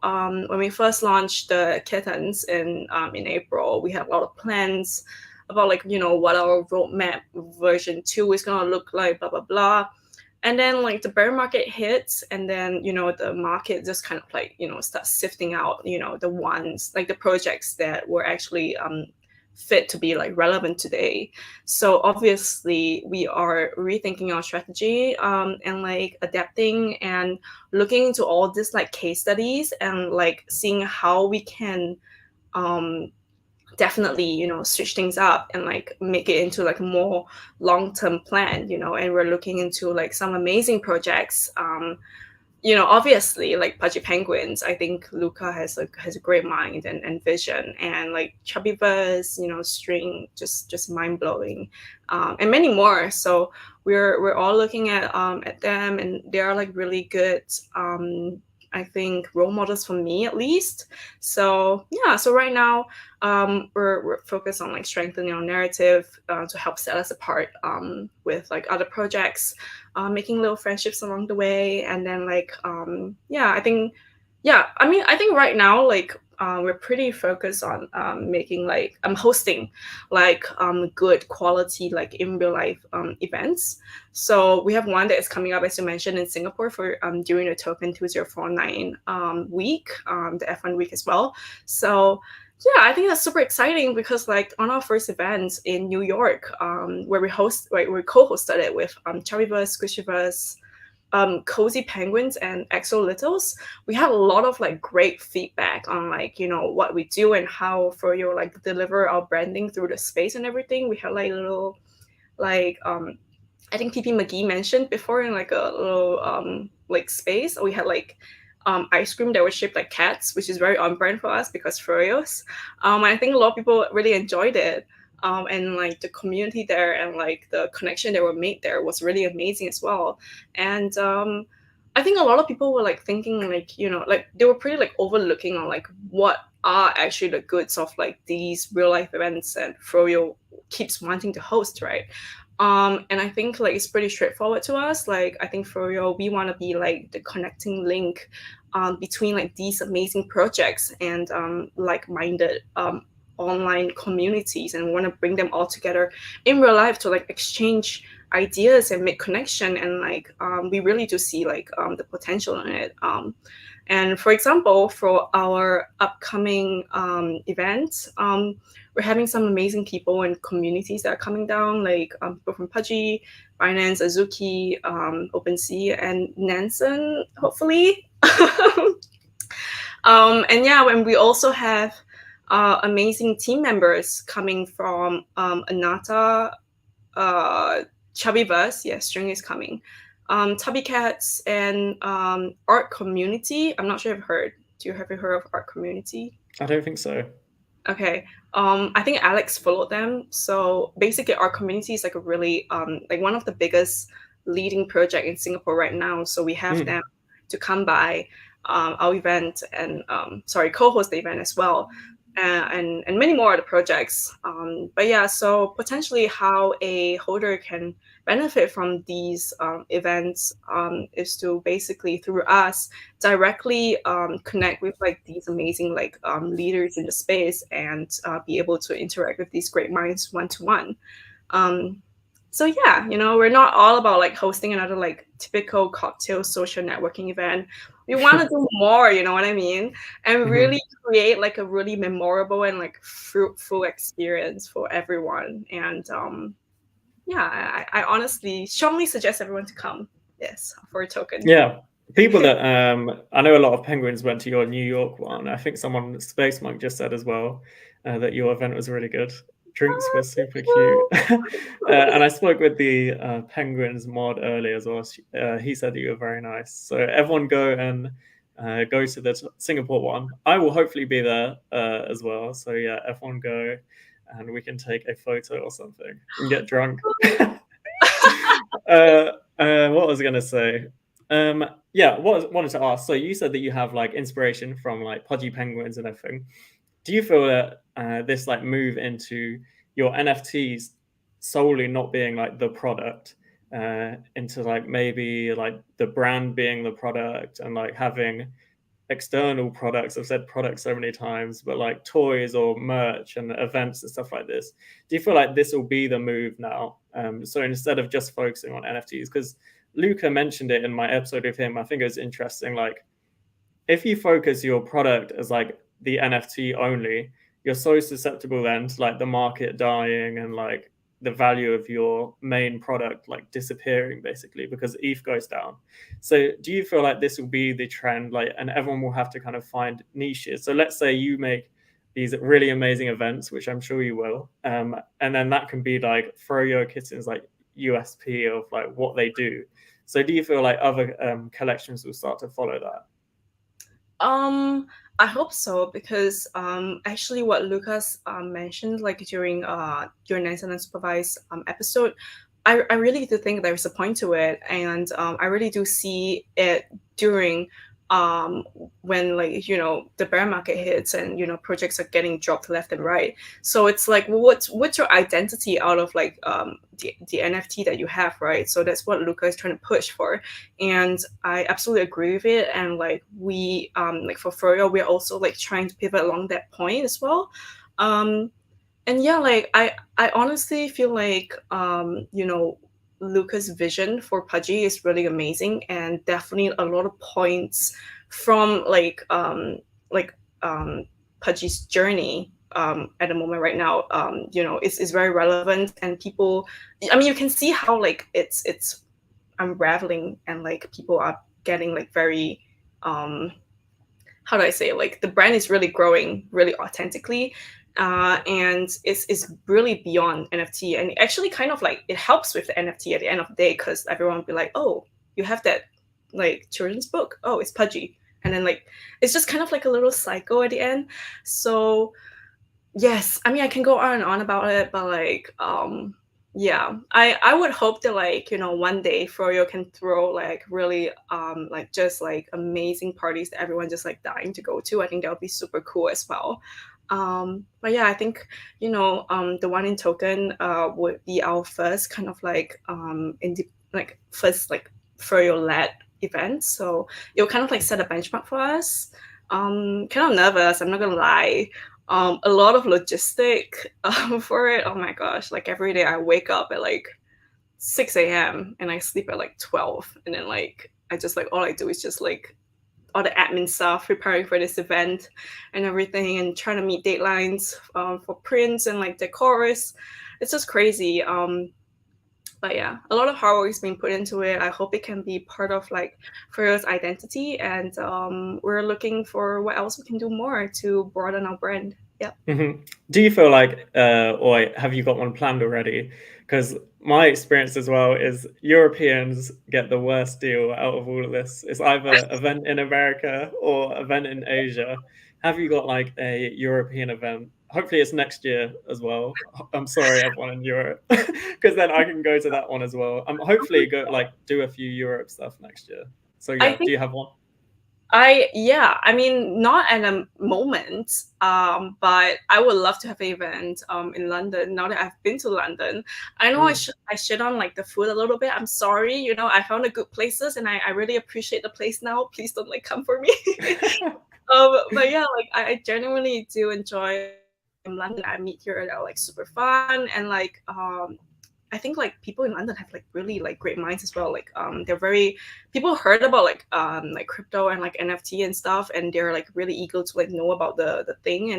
when we first launched the Kittens in April, we had a lot of plans about like what our roadmap version 2 is gonna look like, blah blah blah. And then like the bear market hits, and then the market just kind of like starts sifting out the ones, like the projects that were actually fit to be like relevant today. So obviously we are rethinking our strategy, and like adapting and looking into all these like case studies and like seeing how we can definitely switch things up and like make it into like a more long-term plan. And we're looking into like some amazing projects. Obviously like Pudgy Penguins, I think Luca has a great mind and vision, and like Chubbyverse, String, just mind-blowing, and many more. So we're all looking at them, and they are like really good, I think, role models for me at least. So yeah, so right now we're focused on like strengthening our narrative to help set us apart with like other projects, making little friendships along the way. And then like yeah, I think, I think right now like we're pretty focused on making like hosting like good quality like in real life events. So we have one that is coming up, as you mentioned, in Singapore for during the Token 2049 week, the F1 week as well. So yeah, I think that's super exciting, because like on our first event in New York, where we co-hosted it with Cherryverse, Squishyverse, Cozy Penguins and Exo Littles, we had a lot of like great feedback on like, you know, what we do and how Froyo like deliver our branding through the space and everything. We had like little like I think PP McGee mentioned before in like a little like space. We had like ice cream that was shaped like cats, which is very on brand for us because Froyo's. I think a lot of people really enjoyed it. And like the community there and like the connection that were made there was really amazing as well. And I think a lot of people were like thinking like, you know, like they were pretty like overlooking on like what are actually the goods of like these real life events that Froyo keeps wanting to host, right? And I think like it's pretty straightforward to us. Like I think for real, we want to be like the connecting link between like these amazing projects and like-minded online communities, and want to bring them all together in real life to like exchange ideas and make connection. And like we really do see like the potential in it. And for example, for our upcoming event, we're having some amazing people and communities that are coming down, like people from Pudgy, Binance, Azuki, OpenSea, and Nansen, hopefully. And yeah, when we also have amazing team members coming from Anata, Chubby Bus, yes, String is coming. Tubby Cats and Art Community. I'm not sure if you've heard. Have you heard of Art Community? I don't think so. Okay. I think Alex followed them. So basically, Art Community is like a really like one of the biggest leading project in Singapore right now. So we have them to come by our event and co-host the event as well. And many more other projects. But yeah, so potentially how a holder can benefit from these events is to basically through us directly connect with like these amazing like leaders in the space and be able to interact with these great minds one-to-one. So yeah, you know, we're not all about like hosting another like typical cocktail social networking event. We want to do more, you know what I mean? And really create like a really memorable and like fruitful experience for everyone. And yeah, I honestly strongly suggest everyone to come. Yes, for a token. Yeah. People that I know a lot of penguins went to your New York one. I think someone Space Monk just said as well that your event was really good. Drinks were super cute. And I spoke with the penguins mod earlier as well. He said that you were very nice. So everyone go and go to the Singapore one. I will hopefully be there as well. So yeah, everyone go and we can take a photo or something and get drunk. What was I gonna say? Yeah, wanted to ask. So you said that you have like inspiration from like Pudgy Penguins and everything. Do you feel that this like move into your NFTs solely not being like the product, into like maybe like the brand being the product and like having external products? I've said products so many times, but like toys or merch and events and stuff like this. Do you feel like this will be the move now? So instead of just focusing on NFTs, because Luca mentioned it in my episode with him, I think it was interesting. Like, if you focus your product as like the NFT only, you're so susceptible then to like the market dying and like the value of your main product like disappearing basically because ETH goes down. So do you feel like this will be the trend, like, and everyone will have to kind of find niches? So let's say you make these really amazing events, which I'm sure you will, and then that can be like Froyo Kittens like USP of like what they do. So do you feel like other collections will start to follow that? I hope so because actually what Lucas mentioned like during your Nansen Unsupervised episode, I really do think there's a point to it, and I really do see it during when like you know the bear market hits and you know projects are getting dropped left and right. So it's like what's your identity out of like the NFT that you have, right? So that's what Luca is trying to push for, and I absolutely agree with it. And like we like for Froyo, we're also like trying to pivot along that point as well. And yeah, like I honestly feel like you know Luca's vision for Pudgy is really amazing, and definitely a lot of points from Pudgy's journey at the moment right now you know is very relevant, and people, I mean, you can see how like it's unraveling, and like people are getting like very how do I say it? Like the brand is really growing really authentically. And it's really beyond NFT, and it actually kind of like it helps with the NFT at the end of the day, because everyone will be like, oh, you have that like children's book, oh, it's pudgy, and then like it's just kind of like a little cycle at the end. So yes, I mean I can go on and on about it, but like yeah, I would hope that like one day Froyo can throw like really like just like amazing parties that everyone just like dying to go to. I think that would be super cool as well. But yeah, I think the one in Token would be our first kind of like like first like Froyo led event, so it'll kind of like set a benchmark for us. Kind of nervous, I'm not gonna lie. A lot of logistic for it. Oh my gosh, like every day I wake up at like 6 a.m. and I sleep at like 12, and then like I just like all I do is just like all the admin stuff, preparing for this event and everything, and trying to meet deadlines for prints and like decors. It's just crazy. But yeah, a lot of hard work is being put into it. I hope it can be part of like Froyo's identity, and we're looking for what else we can do more to broaden our brand. Yeah. Do you feel like, or have you got one planned already? Because my experience as well is Europeans get the worst deal out of all of this. It's either event in America or event in Asia. Have you got like a European event? Hopefully it's next year as well. I'm sorry, everyone in Europe, because then I can go to that one as well. I'm hopefully go like do a few Europe stuff next year. So I yeah, do think you have one? I mean not at a moment, but I would love to have an event in London now that I've been to London. I know I shit on like the food a little bit. I'm sorry, I found a good places, and I really appreciate the place now. Please don't like come for me. But yeah, like I genuinely do enjoy London. I meet here that are like super fun, and like I think like people in London have like really like great minds as well. Like they're very people heard about like crypto and like NFT and stuff, and they're like really eager to like know about the thing.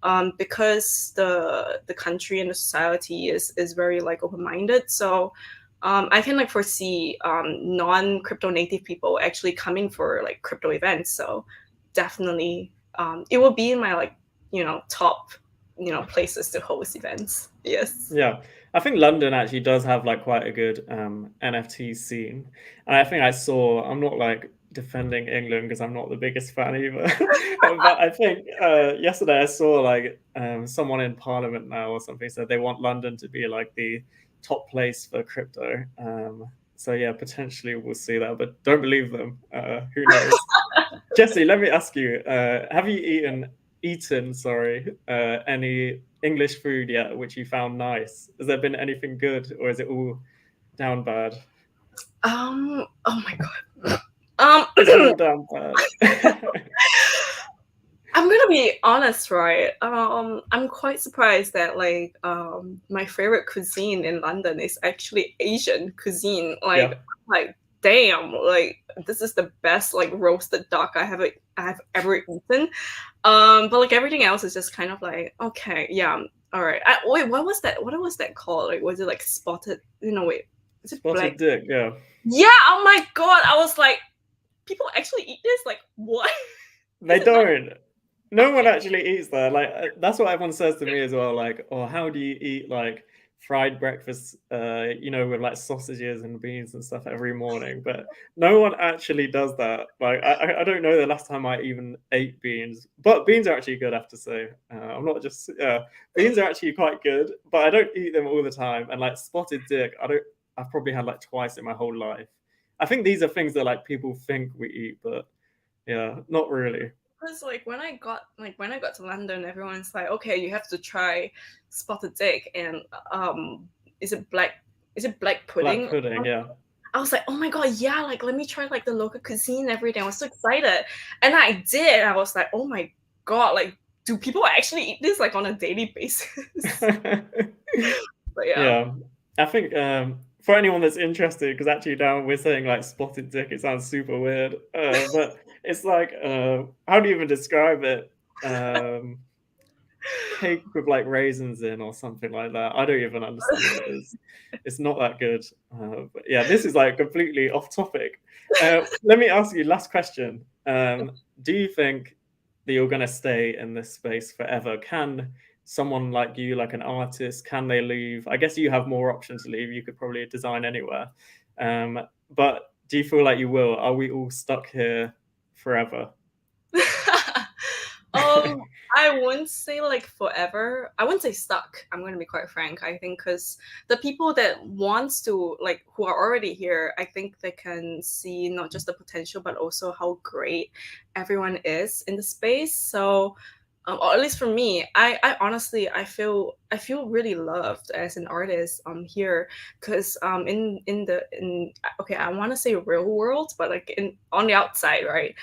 And because the country and the society is very like open minded, so I can like foresee non crypto native people actually coming for like crypto events. So definitely it will be in my like top places to host events. Yes. Yeah, I think London actually does have like quite a good NFT scene, and I think I'm not like defending England because I'm not the biggest fan either, but I think yesterday I saw like someone in Parliament now or something said they want London to be like the top place for crypto. So yeah, potentially we'll see that, but don't believe them. Who knows? Jessie, let me ask you: have you eaten, sorry, any English food yet, which you found nice? Has there been anything good, or is it all down bad? Oh my god. Is it all down bad? I'm gonna be honest, right? I'm quite surprised that like my favorite cuisine in London is actually Asian cuisine. Yeah. Like damn, like this is the best like roasted duck I have ever eaten. But like everything else is just kind of like okay, yeah, all right. Wait, what was that? What was that called? Like, was it like spotted? Wait, is it Spotted black? dick, yeah. Yeah. Oh my god, I was like, people actually eat this? Like what? They Is it not don't. No one actually eats that. Like that's what everyone says to me as well. Like, oh, how do you eat like fried breakfast? With like sausages and beans and stuff every morning. But no one actually does that. Like, I don't know the last time I even ate beans. But beans are actually good, I have to say. I'm not just beans are actually quite good, but I don't eat them all the time. And like spotted dick, I've probably had like twice in my whole life. I think these are things that like people think we eat, but yeah, not really. because like when I got to London, everyone's like, okay, you have to try spotted dick, and is it black Black pudding? pudding, yeah. I was like, oh my god, yeah, like let me try like the local cuisine every day. I was so excited, and I did. I was like, oh my god, like do people actually eat this like on a daily basis? But yeah. Yeah. I think for anyone that's interested, because actually now we're saying like spotted dick, it sounds super weird. But it's like how do you even describe it? cake with like raisins in or something like that. I don't even understand what it is. It's not that good. But yeah, this is like completely off topic. Let me ask you last question. Do you think that you're going to stay in this space forever? Can someone like you, like an artist, can they leave? I guess you have more options to leave. You could probably design anywhere. Um, but do you feel like you will? Are we all stuck here forever? um, I wouldn't say like forever. I wouldn't say stuck. I'm gonna be quite frank. I think because the people that wants to like who are already here, I think they can see not just the potential but also how great everyone is in the space. So or at least for me, I honestly I feel really loved as an artist here because in okay, I want to say real world, but like in on the outside, right?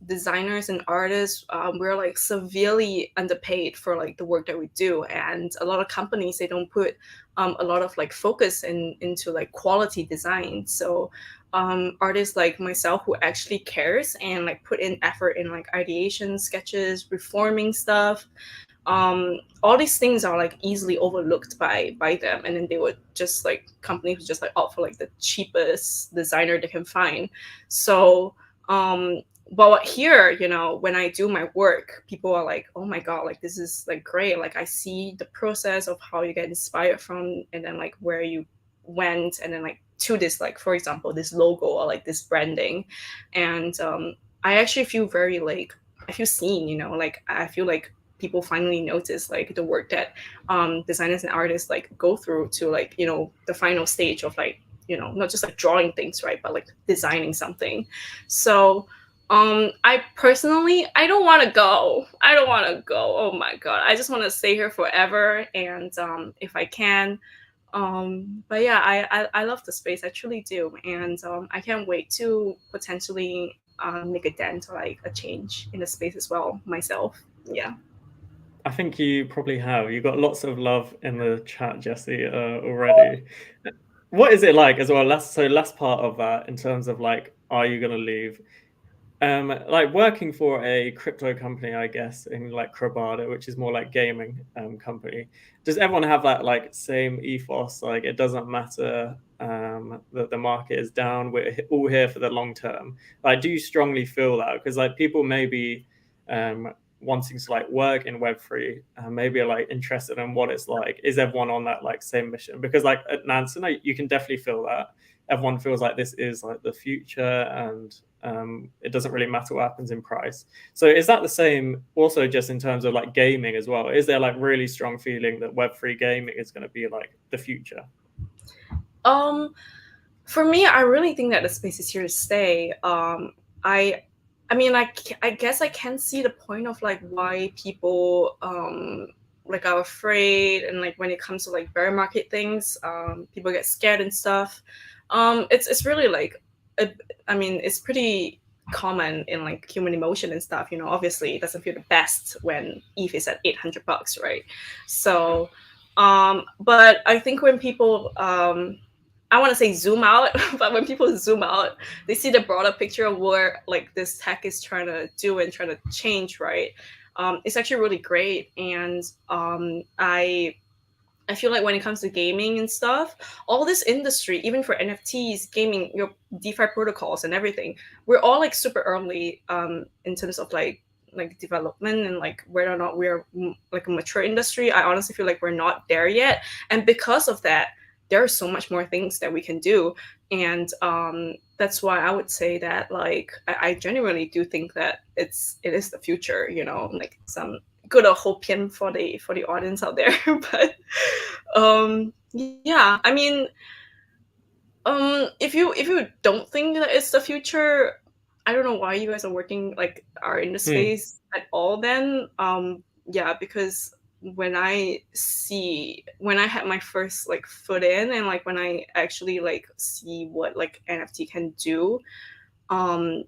Designers and artists, we're like severely underpaid for like the work that we do, and a lot of companies they don't put a lot of like focus into like quality design. So artists like myself who actually cares and like put in effort in like ideation sketches, reforming stuff, all these things are like easily overlooked by them, and then they would just like companies would just like opt for like the cheapest designer they can find. So but here, you know, when I do my work, people are like, oh my god, like this is like great, like I see the process of how you get inspired from, and then like where you went, and then like to this, like for example this logo or like this branding. And I actually feel very like I feel seen, you know, like I feel like people finally notice like the work that designers and artists like go through to like, you know, the final stage of like, you know, not just like drawing things, right, but like designing something. So I personally I don't want to go. I don't want to go. Oh my god, I just want to stay here forever. And if I can, but yeah, I love the space, I truly do. And I can't wait to potentially make a dent or like a change in the space as well myself. Yeah. I think you probably have. You got lots of love in the chat, Jessie, already. What is it like as well? Last part of that in terms of like, are you gonna leave? Like working for a crypto company, I guess, in like Crabada, which is more like gaming company. Does everyone have that like same ethos? Like it doesn't matter that the market is down. We're all here for the long term. Like, do you strongly feel that? Because like people maybe wanting to like work in Web3, maybe are like interested in what it's like. Is everyone on that like same mission? Because like at Nansen, you can definitely feel that everyone feels like this is like the future, and it doesn't really matter what happens in price. So is that the same also just in terms of like gaming as well? Is there like really strong feeling that Web3 gaming is going to be like the future? Um, for me, I really think that the space is here to stay. I, I mean, I guess I can see the point of like why people like are afraid, and like when it comes to like bear market things, people get scared and stuff. It's really like, I mean, it's pretty common in like human emotion and stuff. You know, obviously, it doesn't feel the best when ETH is at $800, right? So, but I think when people I want to say zoom out, but when people zoom out, they see the broader picture of where like this tech is trying to do and trying to change, right? It's actually really great. And I feel like when it comes to gaming and stuff, all this industry, even for NFTs, gaming, your DeFi protocols and everything, we're all like super early in terms of like development and like whether or not we're like a mature industry. I honestly feel like we're not there yet, and because of that, there are so much more things that we can do. And that's why I would say that like I genuinely do think that it is the future. You know, like some good hopium for the audience out there. But yeah, I mean, if you don't think that it's the future, I don't know why you guys are working like are in the Hmm. space at all then. Yeah, because when I had my first like foot in, and like when I actually like see what like NFT can do, um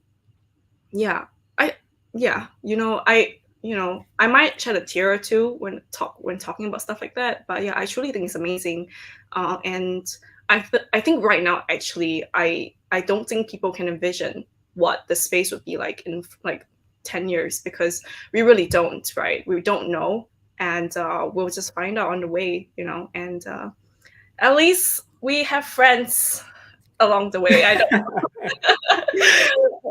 yeah, I yeah, you know, I might shed a tear or two when talking about stuff like that. But yeah, I truly think it's amazing. And I think right now actually I don't think people can envision what the space would be like in like 10 years, because we really don't, right? We don't know, and we'll just find out on the way, and at least we have friends along the way. I don't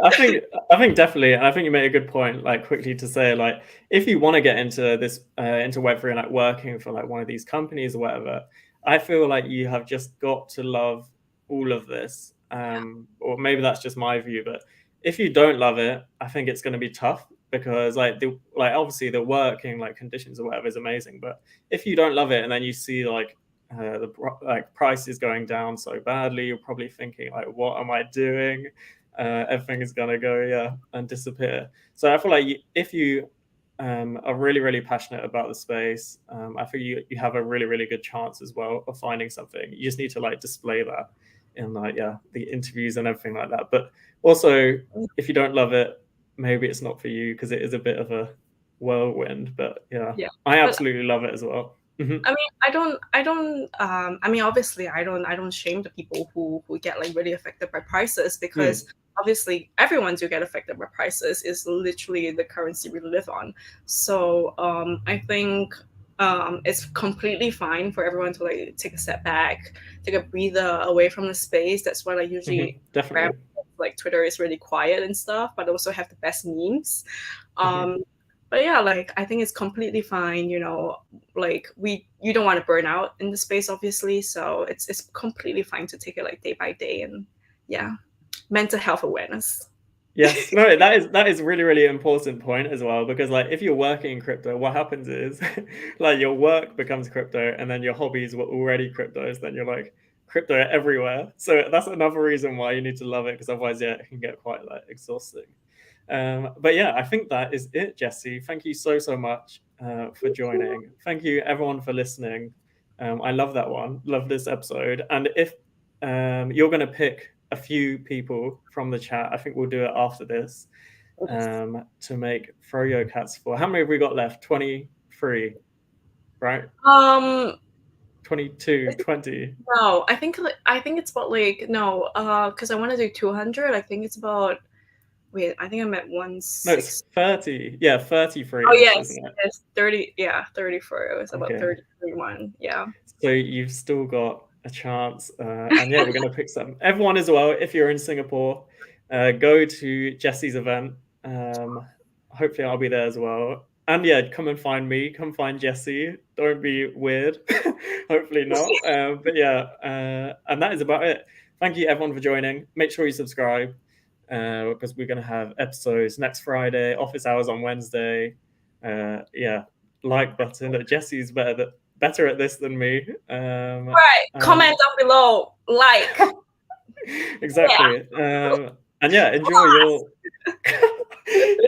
I think definitely, and I think you made a good point. Like quickly to say, like if you want to get into this into Web3 and like working for like one of these companies or whatever, I feel like you have just got to love all of this. Or maybe that's just my view, but if you don't love it, I think it's going to be tough because like obviously the working like conditions or whatever is amazing, but if you don't love it and then you see like the like prices going down so badly, you're probably thinking like, what am I doing? Everything is gonna go and disappear. So I feel like if you are really really passionate about the space, I think you have a really really good chance as well of finding something. You just need to like display that in like the interviews and everything like that. But also, if you don't love it, maybe it's not for you because it is a bit of a whirlwind. But yeah, yeah. I But absolutely love it as well. I mean, I don't. I mean, obviously, I don't shame the people who get like really affected by prices, because obviously everyone do get affected by prices. Is literally the currency we live on. So I think it's completely fine for everyone to like take a step back, take a breather away from the space. That's why I usually Definitely. like Twitter is really quiet and stuff, but also have the best memes. But yeah, like I think it's completely fine, like you don't want to burn out in the space, obviously, so it's completely fine to take it like day by day. And yeah, mental health awareness. Yes, no, that is really really important point as well, because like if you're working in crypto, what happens is like your work becomes crypto and then your hobbies were already cryptos, then you're like crypto everywhere. So that's another reason why you need to love it, because otherwise it can get quite like exhausting. But yeah, I think that is it, Jessie. Thank you so much for joining. Thank you everyone for listening. I love that one. Love this episode. And if you're going to pick a few people from the chat, I think we'll do it after this, to make Froyo Cats for. How many have we got left? 23, right? 22, 20. No, I think it's about like no, because I want to do 200. I think it's about. Wait, I think I'm at No, it's 160. 30. Yeah, 33 Oh ish, yes, isn't it? yes, 30. Yeah, 34. It was about Okay. 30, 31. Yeah. So you've still got a chance. And yeah, we're going to pick some. Everyone as well, if you're in Singapore, go to Jessie's event. Hopefully I'll be there as well. And yeah, come and find me. Come find Jessie. Don't be weird. Hopefully not. But yeah, and that is about it. Thank you everyone for joining. Make sure you subscribe, because we're going to have episodes next Friday, office hours on Wednesday. Yeah, like button. Jesse's better at this than me. Right. Comment down below. Like. Exactly. And yeah,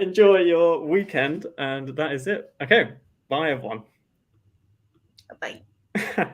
enjoy your weekend, and that is it. Okay, bye everyone. Bye.